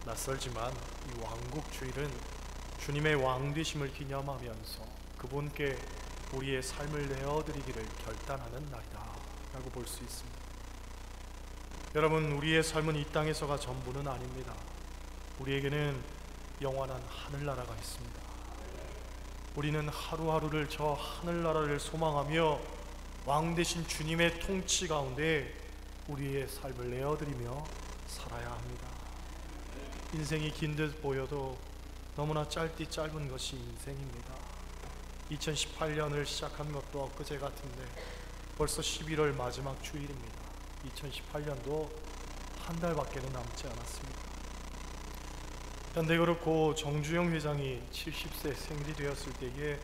낯설지만 이 왕국 주일은 주님의 왕되심을 기념하면서 그분께 우리의 삶을 내어드리기를 결단하는 날이다 라고 볼 수 있습니다. 여러분, 우리의 삶은 이 땅에서가 전부는 아닙니다. 우리에게는 영원한 하늘나라가 있습니다. 우리는 하루하루를 저 하늘나라를 소망하며 왕되신 주님의 통치 가운데 우리의 삶을 내어드리며 살아야 합니다. 인생이 긴 듯 보여도 너무나 짧디 짧은 것이 인생입니다. 2018년을 시작한 것도 엊그제 같은데 벌써 11월 마지막 주일입니다. 2018년도 한 달밖에는 남지 않았습니다. 현대그룹 정주영 회장이 70세 생일이 되었을 때에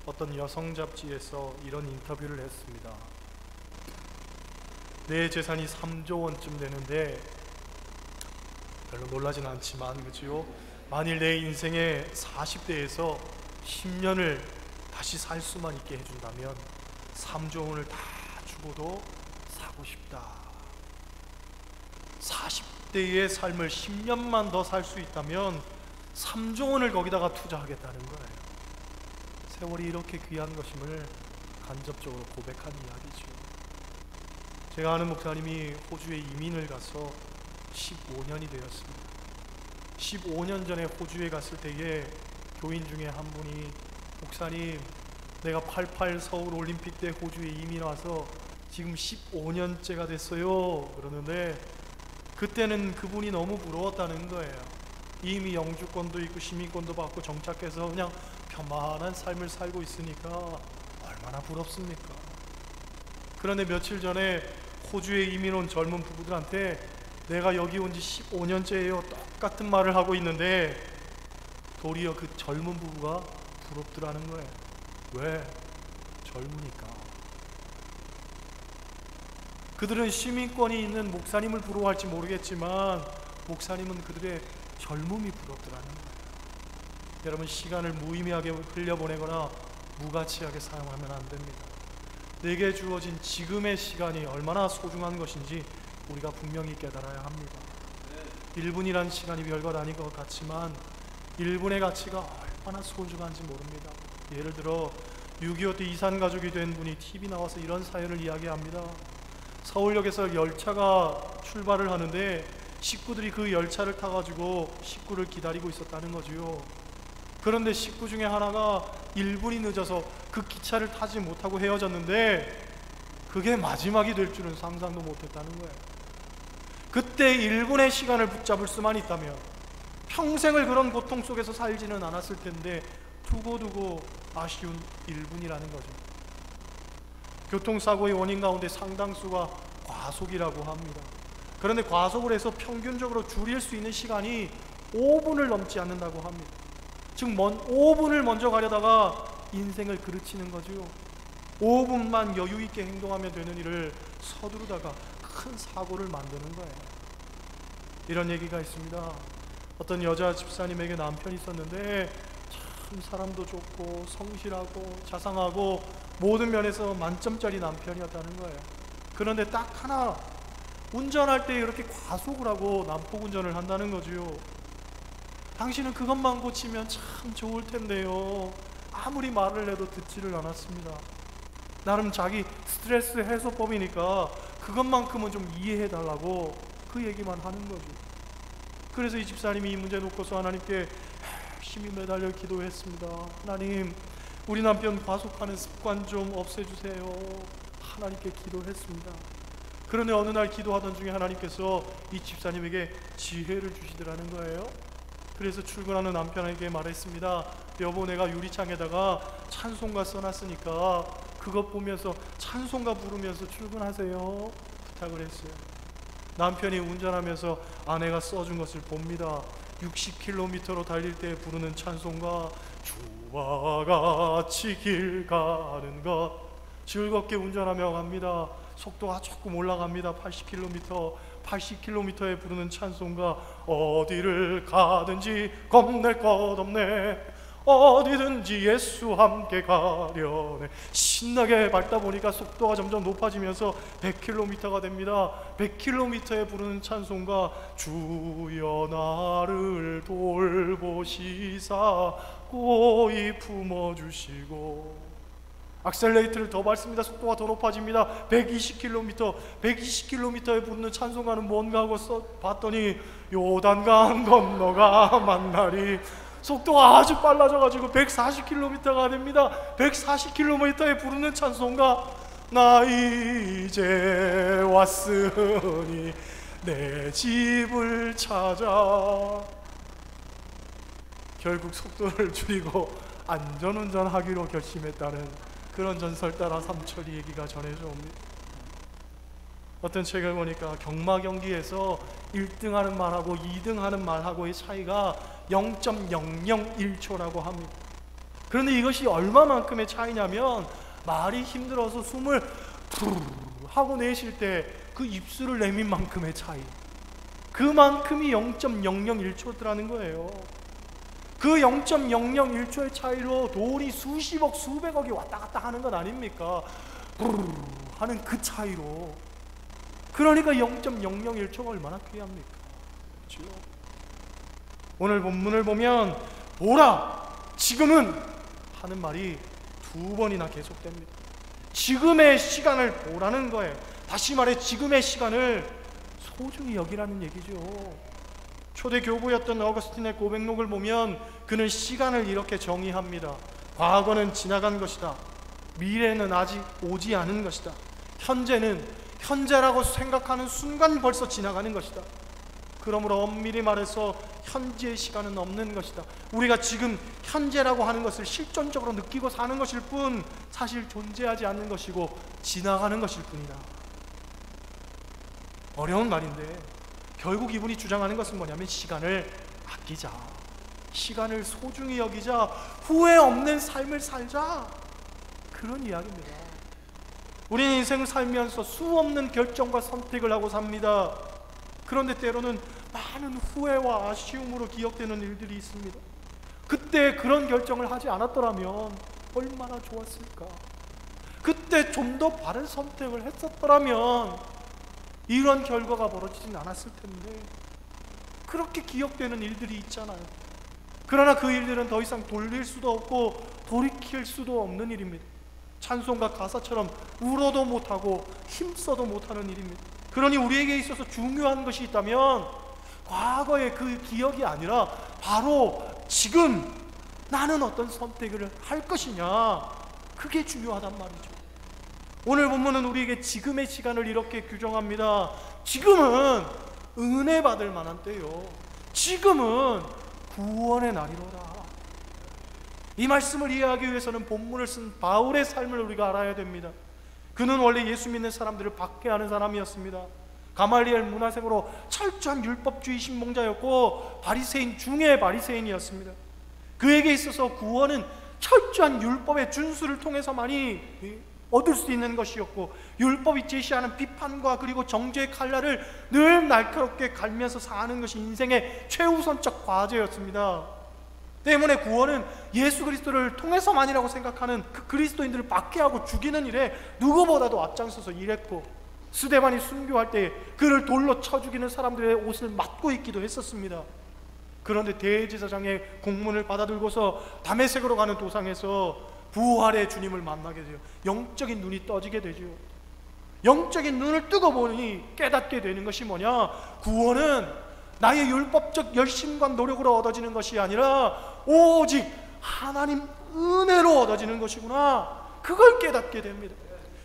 어떤 여성 잡지에서 이런 인터뷰를 했습니다. 내 재산이 3조 원쯤 되는데 별로 놀라진 않지만, 그죠? 만일 내 인생의 40대에서 10년을 다시 살 수만 있게 해준다면 3조 원을 다 주고도 사고 싶다. 40대의 삶을 10년만 더 살 수 있다면 3조 원을 거기다가 투자하겠다는 거예요. 세월이 이렇게 귀한 것임을 간접적으로 고백한 이야기죠. 제가 아는 목사님이 호주에 이민을 가서 15년이 되었습니다. 15년 전에 호주에 갔을 때에 교인 중에 한 분이, 목사님, 내가 88 서울 올림픽 때 호주에 이민 와서 지금 15년째가 됐어요 그러는데, 그때는 그분이 너무 부러웠다는 거예요. 이미 영주권도 있고 시민권도 받고 정착해서 그냥 편안한 삶을 살고 있으니까 얼마나 부럽습니까? 그런데 며칠 전에 호주에 이민 온 젊은 부부들한테 내가 여기 온 지 15년째예요 똑같은 말을 하고 있는데 도리어 그 젊은 부부가 부럽더라는 거예요. 왜? 젊으니까. 그들은 시민권이 있는 목사님을 부러워할지 모르겠지만 목사님은 그들의 젊음이 부럽더라는 거예요. 여러분, 시간을 무의미하게 흘려보내거나 무가치하게 사용하면 안 됩니다. 내게 주어진 지금의 시간이 얼마나 소중한 것인지 우리가 분명히 깨달아야 합니다. 1분이란 시간이 별것 아닌 것 같지만 1분의 가치가 얼마나 소중한지 모릅니다. 예를 들어 6.25 때 이산가족이 된 분이 TV 나와서 이런 사연을 이야기합니다. 서울역에서 열차가 출발을 하는데 식구들이 그 열차를 타가지고 식구를 기다리고 있었다는 거지요. 그런데 식구 중에 하나가 1분이 늦어서 그 기차를 타지 못하고 헤어졌는데 그게 마지막이 될 줄은 상상도 못했다는 거예요. 그때 1분의 시간을 붙잡을 수만 있다면 평생을 그런 고통 속에서 살지는 않았을 텐데 두고두고 아쉬운 1분이라는 거죠. 교통사고의 원인 가운데 상당수가 과속이라고 합니다. 그런데 과속을 해서 평균적으로 줄일 수 있는 시간이 5분을 넘지 않는다고 합니다. 즉 5분을 먼저 가려다가 인생을 그르치는 거죠. 5분만 여유 있게 행동하면 되는 일을 서두르다가 큰 사고를 만드는 거예요. 이런 얘기가 있습니다. 어떤 여자 집사님에게 남편이 있었는데 참 사람도 좋고 성실하고 자상하고 모든 면에서 만점짜리 남편이었다는 거예요. 그런데 딱 하나, 운전할 때 이렇게 과속을 하고 난폭운전을 한다는 거죠. 당신은 그것만 고치면 참 좋을 텐데요. 아무리 말을 해도 듣지를 않았습니다. 나름 자기 스트레스 해소법이니까 그것만큼은 좀 이해해달라고 그 얘기만 하는 거죠. 그래서 이 집사님이 이 문제 놓고서 하나님께 열심히 매달려 기도했습니다. 하나님, 우리 남편 과속하는 습관 좀 없애주세요. 하나님께 기도했습니다. 그런데 어느 날 기도하던 중에 하나님께서 이 집사님에게 지혜를 주시더라는 거예요. 그래서 출근하는 남편에게 말했습니다. 여보, 내가 유리창에다가 찬송가 써놨으니까 그것 보면서 찬송가 부르면서 출근하세요. 부탁을 했어요. 남편이 운전하면서 아내가 써준 것을 봅니다. 60km로 달릴 때 부르는 찬송가, 주와 같이 길 가는 것. 즐겁게 운전하며 갑니다. 속도가 조금 올라갑니다. 80km에 부르는 찬송가, 어디를 가든지 겁낼 것 없네. 어디든지 예수 함께 가려네. 신나게 밟다 보니까 속도가 점점 높아지면서 100km가 됩니다. 100km에 부르는 찬송가, 주여 나를 돌보시사 고이 품어주시고. 악셀레이터를 더 밟습니다. 속도가 더 높아집니다. 120km, 120km에 부르는 찬송가는 뭔가 하고 봤더니 요단강 건너가 만나리. 속도가 아주 빨라져가지고 140km가 됩니다. 140km에 부르는 찬송가, 나 이제 왔으니 내 집을 찾아. 결국 속도를 줄이고 안전운전하기로 결심했다는 그런 전설 따라 삼천리 얘기가 전해져 옵니다. 어떤 책을 보니까 경마 경기에서 1등 하는 말하고 2등 하는 말하고의 차이가 0.001초라고 합니다. 그런데 이것이 얼마만큼의 차이냐면, 말이 힘들어서 숨을 하고 내쉴 때 그 입술을 내민 만큼의 차이, 그만큼이 0.001초더라는 거예요. 그 0.001초의 차이로 돈이 수십억 수백억이 왔다 갔다 하는 건 아닙니까? 하는 그 차이로. 그러니까 0.001초가 얼마나 귀합니까? 그렇죠? 오늘 본문을 보면 보라, 지금은 하는 말이 2번이나 계속됩니다. 지금의 시간을 보라는 거예요. 다시 말해 지금의 시간을 소중히 여기라는 얘기죠. 초대 교부였던 어거스틴의 고백록을 보면 그는 시간을 이렇게 정의합니다. 과거는 지나간 것이다. 미래는 아직 오지 않은 것이다. 현재는 현재라고 생각하는 순간 벌써 지나가는 것이다. 그러므로 엄밀히 말해서 현재의 시간은 없는 것이다. 우리가 지금 현재라고 하는 것을 실존적으로 느끼고 사는 것일 뿐 사실 존재하지 않는 것이고 지나가는 것일 뿐이다. 어려운 말인데 결국 이분이 주장하는 것은 뭐냐면 시간을 아끼자, 시간을 소중히 여기자, 후회 없는 삶을 살자, 그런 이야기입니다. 우리는 인생을 살면서 수없는 결정과 선택을 하고 삽니다. 그런데 때로는 많은 후회와 아쉬움으로 기억되는 일들이 있습니다. 그때 그런 결정을 하지 않았더라면 얼마나 좋았을까? 그때 좀 더 바른 선택을 했었더라면 이런 결과가 벌어지진 않았을 텐데, 그렇게 기억되는 일들이 있잖아요. 그러나 그 일들은 더 이상 돌릴 수도 없고 돌이킬 수도 없는 일입니다. 찬송가 가사처럼 울어도 못하고 힘써도 못하는 일입니다. 그러니 우리에게 있어서 중요한 것이 있다면 과거의 그 기억이 아니라 바로 지금 나는 어떤 선택을 할 것이냐, 그게 중요하단 말이죠. 오늘 본문은 우리에게 지금의 시간을 이렇게 규정합니다. 지금은 은혜 받을 만한 때요, 지금은 구원의 날이로다. 이 말씀을 이해하기 위해서는 본문을 쓴 바울의 삶을 우리가 알아야 됩니다. 그는 원래 예수 믿는 사람들을 박해하는 사람이었습니다. 가말리엘 문화생으로 철저한 율법주의 신봉자였고 바리새인 중에 바리새인이었습니다. 그에게 있어서 구원은 철저한 율법의 준수를 통해서만이 얻을 수 있는 것이었고, 율법이 제시하는 비판과 그리고 정죄의 칼날을 늘 날카롭게 갈면서 사는 것이 인생의 최우선적 과제였습니다. 때문에 구원은 예수 그리스도를 통해서만이라고 생각하는 그 그리스도인들을 박해하고 죽이는 일에 누구보다도 앞장서서 일했고, 스데반이 순교할 때 그를 돌로 쳐 죽이는 사람들의 옷을 맞고 있기도 했었습니다. 그런데 대제사장의 공문을 받아들고서 다메섹으로 가는 도상에서 부활의 주님을 만나게 돼요. 영적인 눈이 떠지게 되죠. 영적인 눈을 뜨고 보니 깨닫게 되는 것이 뭐냐? 구원은 나의 율법적 열심과 노력으로 얻어지는 것이 아니라 오직 하나님 은혜로 얻어지는 것이구나, 그걸 깨닫게 됩니다.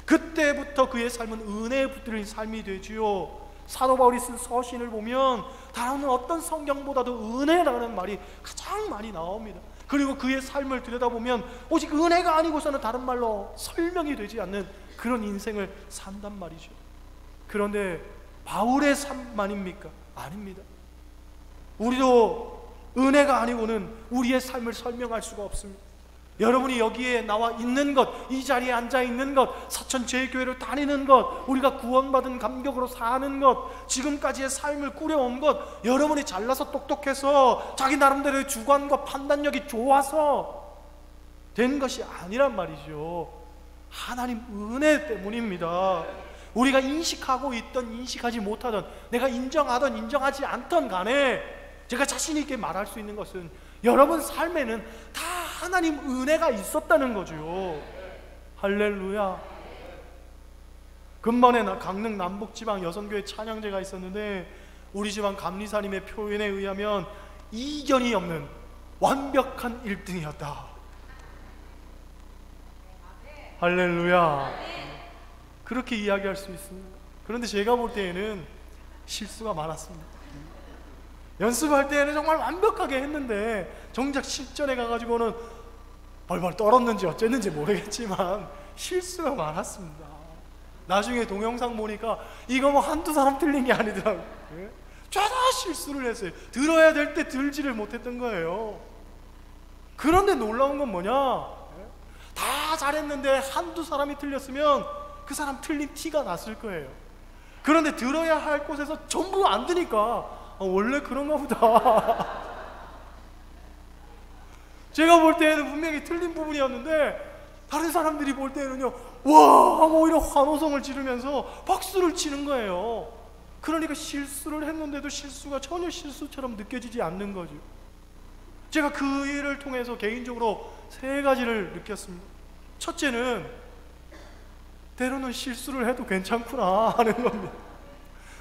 그때부터 그의 삶은 은혜에 붙들린 삶이 되지요. 사도 바울이 쓴 서신을 보면 다른 어떤 성경보다도 은혜라는 말이 가장 많이 나옵니다. 그리고 그의 삶을 들여다보면 오직 은혜가 아니고서는 다른 말로 설명이 되지 않는 그런 인생을 산단 말이죠. 그런데 바울의 삶만입니까? 아닙니다. 우리도 은혜가 아니고는 우리의 삶을 설명할 수가 없습니다. 여러분이 여기에 나와 있는 것, 이 자리에 앉아 있는 것, 사천제일교회를 다니는 것, 우리가 구원받은 감격으로 사는 것, 지금까지의 삶을 꾸려온 것, 여러분이 잘나서 똑똑해서 자기 나름대로의 주관과 판단력이 좋아서 된 것이 아니란 말이죠. 하나님 은혜 때문입니다. 우리가 인식하고 있던 인식하지 못하던, 내가 인정하던 인정하지 않던 간에 제가 자신 있게 말할 수 있는 것은 여러분 삶에는 다 하나님 은혜가 있었다는 거죠. 할렐루야. 근본에 강릉 남북지방 여성교회 찬양제가 있었는데 우리 지방 감리사님의 표현에 의하면 이견이 없는 완벽한 1등이었다. 할렐루야. 그렇게 이야기할 수 있습니다. 그런데 제가 볼 때에는 실수가 많았습니다. 연습할 때에는 정말 완벽하게 했는데 정작 실전에 가가지고는 벌벌 떨었는지 어쨌는지 모르겠지만 실수가 많았습니다. 나중에 동영상 보니까 이거 뭐 한두 사람 틀린 게 아니더라고요. 죄다 실수를 했어요. 들어야 될 때 들지를 못했던 거예요. 그런데 놀라운 건 뭐냐, 다 잘했는데 한두 사람이 틀렸으면 그 사람 틀린 티가 났을 거예요. 그런데 들어야 할 곳에서 전부 안 드니까 원래 그런가 보다. 제가 볼 때에는 분명히 틀린 부분이었는데 다른 사람들이 볼 때는요, 와 하고 오히려 환호성을 지르면서 박수를 치는 거예요. 그러니까 실수를 했는데도 실수가 전혀 실수처럼 느껴지지 않는 거죠. 제가 그 일을 통해서 개인적으로 3가지를 느꼈습니다. 첫째는 때로는 실수를 해도 괜찮구나 하는 겁니다.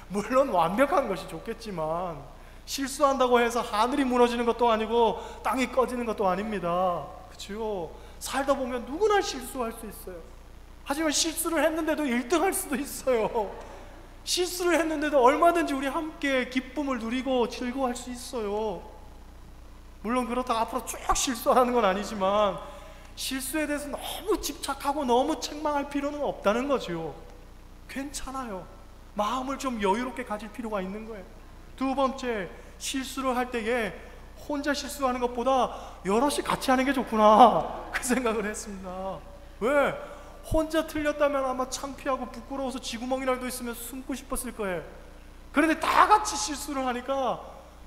물론 완벽한 것이 좋겠지만 실수한다고 해서 하늘이 무너지는 것도 아니고 땅이 꺼지는 것도 아닙니다. 그렇죠? 살다 보면 누구나 실수할 수 있어요. 하지만 실수를 했는데도 1등 할 수도 있어요. 실수를 했는데도 얼마든지 우리 함께 기쁨을 누리고 즐거워할 수 있어요. 물론 그렇다고 앞으로 쭉 실수하라는 건 아니지만 실수에 대해서 너무 집착하고 너무 책망할 필요는 없다는 거죠. 괜찮아요. 마음을 좀 여유롭게 가질 필요가 있는 거예요. 2번째, 실수를 할 때에 혼자 실수하는 것보다 여럿이 같이 하는 게 좋구나, 그 생각을 했습니다. 왜? 혼자 틀렸다면 아마 창피하고 부끄러워서 쥐구멍이라도 있으면 숨고 싶었을 거예요. 그런데 다 같이 실수를 하니까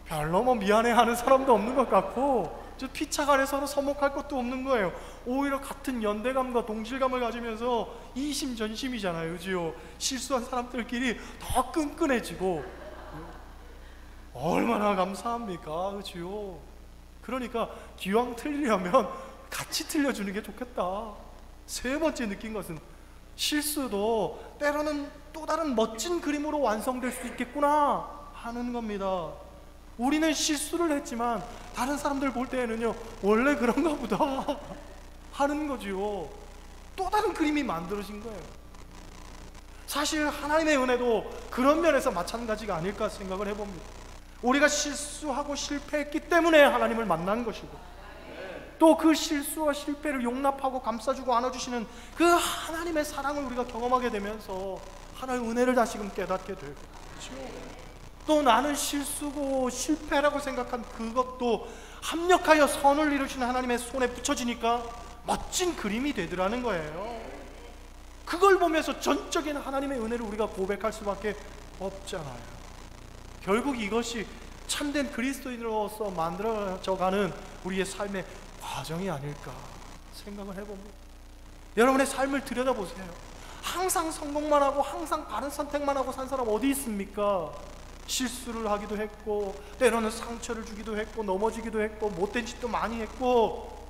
별로 뭐 미안해하는 사람도 없는 것 같고 피차 간에 서로 서먹할 것도 없는 거예요. 오히려 같은 연대감과 동질감을 가지면서 이심전심이잖아요. 그죠? 실수한 사람들끼리 더 끈끈해지고 얼마나 감사합니까? 그죠? 그러니까 기왕 틀리려면 같이 틀려주는 게 좋겠다. 3번째 느낀 것은 실수도 때로는 또 다른 멋진 그림으로 완성될 수 있겠구나 하는 겁니다. 우리는 실수를 했지만 다른 사람들 볼 때에는요, 원래 그런가 보다 하는 거지요. 또 다른 그림이 만들어진 거예요. 사실 하나님의 은혜도 그런 면에서 마찬가지가 아닐까 생각을 해봅니다. 우리가 실수하고 실패했기 때문에 하나님을 만난 것이고 또 그 실수와 실패를 용납하고 감싸주고 안아주시는 그 하나님의 사랑을 우리가 경험하게 되면서 하나님의 은혜를 다시금 깨닫게 되고, 그렇죠? 또 나는 실수고 실패라고 생각한 그것도 합력하여 선을 이루시는 하나님의 손에 붙여지니까 멋진 그림이 되더라는 거예요. 그걸 보면서 전적인 하나님의 은혜를 우리가 고백할 수밖에 없잖아요. 결국 이것이 참된 그리스도인으로서 만들어져가는 우리의 삶의 과정이 아닐까 생각을 해봅니다. 여러분의 삶을 들여다보세요. 항상 성공만 하고 항상 바른 선택만 하고 산 사람 어디 있습니까? 실수를 하기도 했고 때로는 상처를 주기도 했고 넘어지기도 했고 못된 짓도 많이 했고,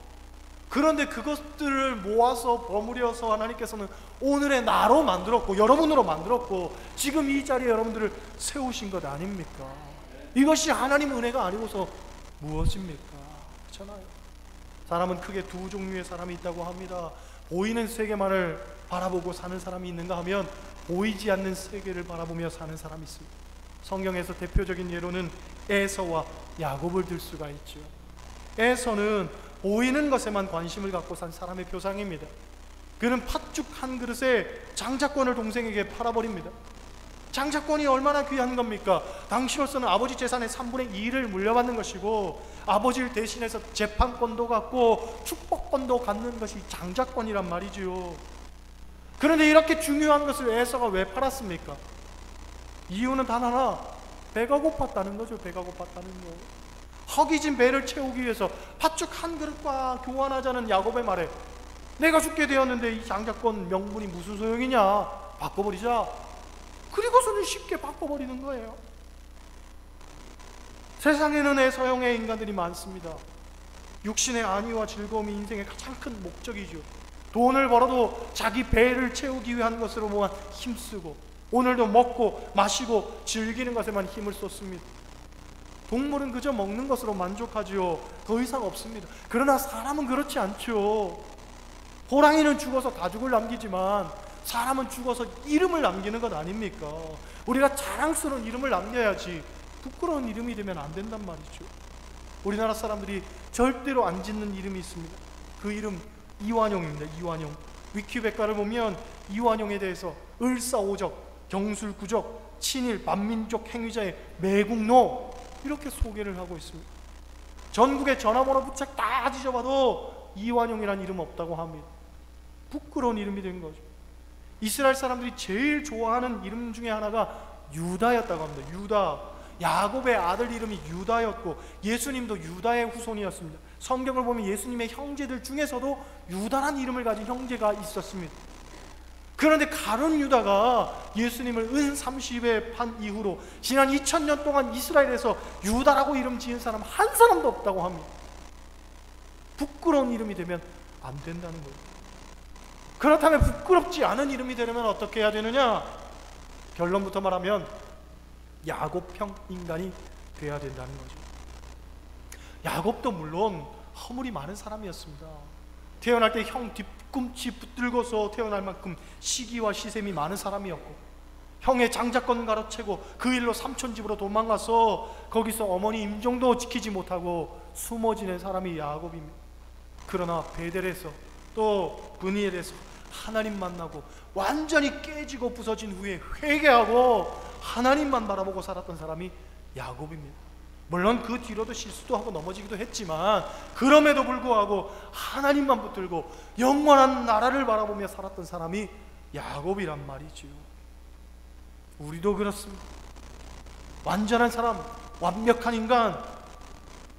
그런데 그것들을 모아서 버무려서 하나님께서는 오늘의 나로 만들었고 여러분으로 만들었고 지금 이 자리에 여러분들을 세우신 것 아닙니까? 이것이 하나님 은혜가 아니고서 무엇입니까? 그렇잖아요. 사람은 크게 2 종류의 사람이 있다고 합니다. 보이는 세계만을 바라보고 사는 사람이 있는가 하면 보이지 않는 세계를 바라보며 사는 사람이 있습니다. 성경에서 대표적인 예로는 에서와 야곱을 들 수가 있죠. 에서는 보이는 것에만 관심을 갖고 산 사람의 표상입니다. 그는 팥죽 한 그릇에 장자권을 동생에게 팔아버립니다. 장자권이 얼마나 귀한 겁니까? 당시로서는 아버지 재산의 3분의 2를 물려받는 것이고 아버지를 대신해서 재판권도 갖고 축복권도 갖는 것이 장자권이란 말이지요. 그런데 이렇게 중요한 것을 에서가 왜 팔았습니까? 이유는 단 하나, 배가 고팠다는 거죠. 배가 고팠다는 거. 허기진 배를 채우기 위해서 팥죽 한 그릇과 교환하자는 야곱의 말에 내가 죽게 되었는데 이 장자권 명분이 무슨 소용이냐, 바꿔버리자. 그리고서는 쉽게 바꿔버리는 거예요. 세상에는 에서형의 인간들이 많습니다. 육신의 안위와 즐거움이 인생의 가장 큰 목적이죠. 돈을 벌어도 자기 배를 채우기 위한 것으로만 힘쓰고 오늘도 먹고 마시고 즐기는 것에만 힘을 쏟습니다. 동물은 그저 먹는 것으로 만족하지요. 더 이상 없습니다. 그러나 사람은 그렇지 않죠. 호랑이는 죽어서 가죽을 남기지만 사람은 죽어서 이름을 남기는 것 아닙니까? 우리가 자랑스러운 이름을 남겨야지 부끄러운 이름이 되면 안 된단 말이죠. 우리나라 사람들이 절대로 안 짓는 이름이 있습니다. 그 이름 이완용입니다. 이완용. 위키백과를 보면 이완용에 대해서 을사오적, 경술구적, 친일, 반민족 행위자의 매국노 이렇게 소개를 하고 있습니다. 전국의 전화번호 부책 다 뒤져봐도 이완용이라는 이름 없다고 합니다. 부끄러운 이름이 된 거죠. 이스라엘 사람들이 제일 좋아하는 이름 중에 하나가 유다였다고 합니다. 유다. 야곱의 아들 이름이 유다였고 예수님도 유다의 후손이었습니다. 성경을 보면 예수님의 형제들 중에서도 유다란 이름을 가진 형제가 있었습니다. 그런데 가룟 유다가 예수님을 은 30에 판 이후로 지난 2000년 동안 이스라엘에서 유다라고 이름 지은 사람 한 사람도 없다고 합니다. 부끄러운 이름이 되면 안 된다는 거예요. 그렇다면 부끄럽지 않은 이름이 되려면 어떻게 해야 되느냐? 결론부터 말하면 야곱형 인간이 돼야 된다는 거죠. 야곱도 물론 허물이 많은 사람이었습니다. 태어날 때 형 뒤꿈치 붙들고서 태어날 만큼 시기와 시샘이 많은 사람이었고 형의 장자권 가로채고 그 일로 삼촌 집으로 도망가서 거기서 어머니 임종도 지키지 못하고 숨어 지낸 사람이 야곱입니다. 그러나 베델에서 또 브니엘에서 하나님 만나고 완전히 깨지고 부서진 후에 회개하고 하나님만 바라보고 살았던 사람이 야곱입니다. 물론 그 뒤로도 실수도 하고 넘어지기도 했지만 그럼에도 불구하고 하나님만 붙들고 영원한 나라를 바라보며 살았던 사람이 야곱이란 말이지요. 우리도 그렇습니다. 완전한 사람, 완벽한 인간,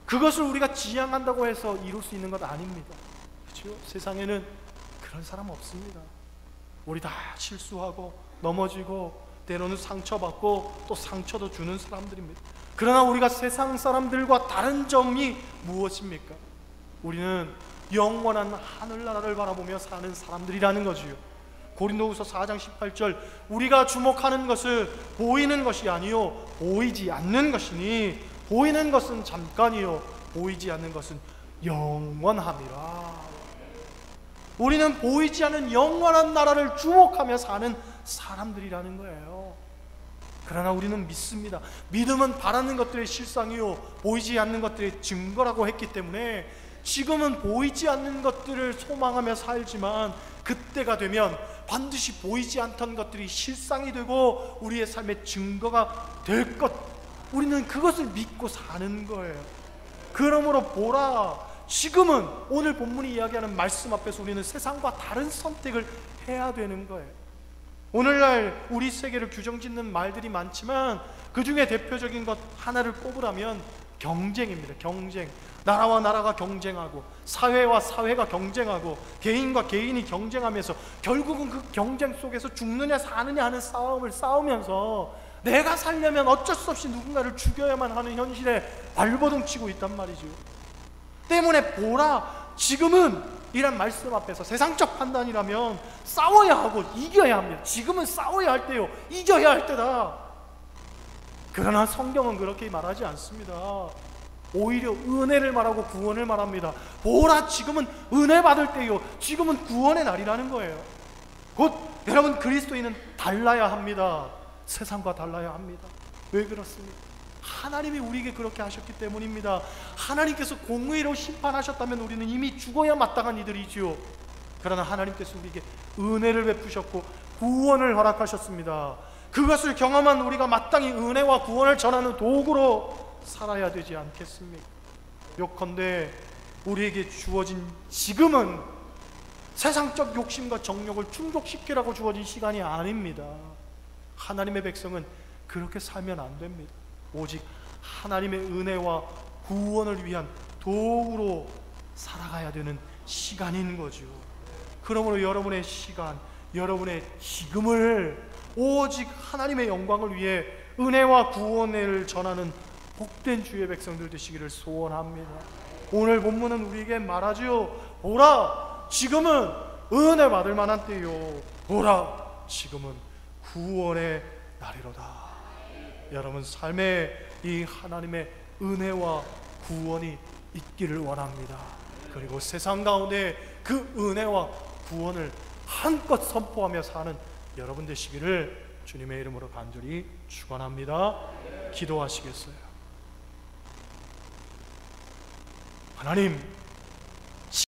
그것을 우리가 지향한다고 해서 이룰 수 있는 것 아닙니다. 그렇죠? 세상에는 그런 사람 없습니다. 우리 다 실수하고 넘어지고 때로는 상처받고 또 상처도 주는 사람들입니다. 그러나 우리가 세상 사람들과 다른 점이 무엇입니까? 우리는 영원한 하늘나라를 바라보며 사는 사람들이라는 거지요. 고린도후서 4장 18절 우리가 주목하는 것은 보이는 것이 아니요 보이지 않는 것이니 보이는 것은 잠깐이요 보이지 않는 것은 영원함이라. 우리는 보이지 않는 영원한 나라를 주목하며 사는 사람들이라는 거예요. 그러나 우리는 믿습니다. 믿음은 바라는 것들의 실상이요 보이지 않는 것들의 증거라고 했기 때문에 지금은 보이지 않는 것들을 소망하며 살지만 그때가 되면 반드시 보이지 않던 것들이 실상이 되고 우리의 삶의 증거가 될 것, 우리는 그것을 믿고 사는 거예요. 그러므로 보라, 지금은 오늘 본문이 이야기하는 말씀 앞에서 우리는 세상과 다른 선택을 해야 되는 거예요. 오늘날 우리 세계를 규정짓는 말들이 많지만 그 중에 대표적인 것 하나를 꼽으라면 경쟁입니다. 경쟁. 나라와 나라가 경쟁하고 사회와 사회가 경쟁하고 개인과 개인이 경쟁하면서 결국은 그 경쟁 속에서 죽느냐 사느냐 하는 싸움을 싸우면서 내가 살려면 어쩔 수 없이 누군가를 죽여야만 하는 현실에 발버둥 치고 있단 말이죠. 때문에 보라, 지금은 이란 말씀 앞에서 세상적 판단이라면 싸워야 하고 이겨야 합니다. 지금은 싸워야 할 때요, 이겨야 할 때다. 그러나 성경은 그렇게 말하지 않습니다. 오히려 은혜를 말하고 구원을 말합니다. 보라, 지금은 은혜 받을 때요, 지금은 구원의 날이라는 거예요. 곧 여러분 그리스도인은 달라야 합니다. 세상과 달라야 합니다. 왜 그렇습니까? 하나님이 우리에게 그렇게 하셨기 때문입니다. 하나님께서 공의로 심판하셨다면 우리는 이미 죽어야 마땅한 이들이지요. 그러나 하나님께서 우리에게 은혜를 베푸셨고 구원을 허락하셨습니다. 그것을 경험한 우리가 마땅히 은혜와 구원을 전하는 도구로 살아야 되지 않겠습니까? 요컨대 우리에게 주어진 지금은 세상적 욕심과 정욕을 충족시키라고 주어진 시간이 아닙니다. 하나님의 백성은 그렇게 살면 안 됩니다. 오직 하나님의 은혜와 구원을 위한 도구로 살아가야 되는 시간인 거죠. 그러므로 여러분의 시간, 여러분의 지금을 오직 하나님의 영광을 위해 은혜와 구원을 전하는 복된 주의 백성들 되시기를 소원합니다. 오늘 본문은 우리에게 말하지요. 보라, 지금은 은혜 받을 만한 때요. 보라, 지금은 구원의 날이로다. 여러분 삶에 이 하나님의 은혜와 구원이 있기를 원합니다. 그리고 세상 가운데 그 은혜와 구원을 한껏 선포하며 사는 여러분 되시기를 주님의 이름으로 간절히 축원합니다. 기도하시겠어요? 하나님,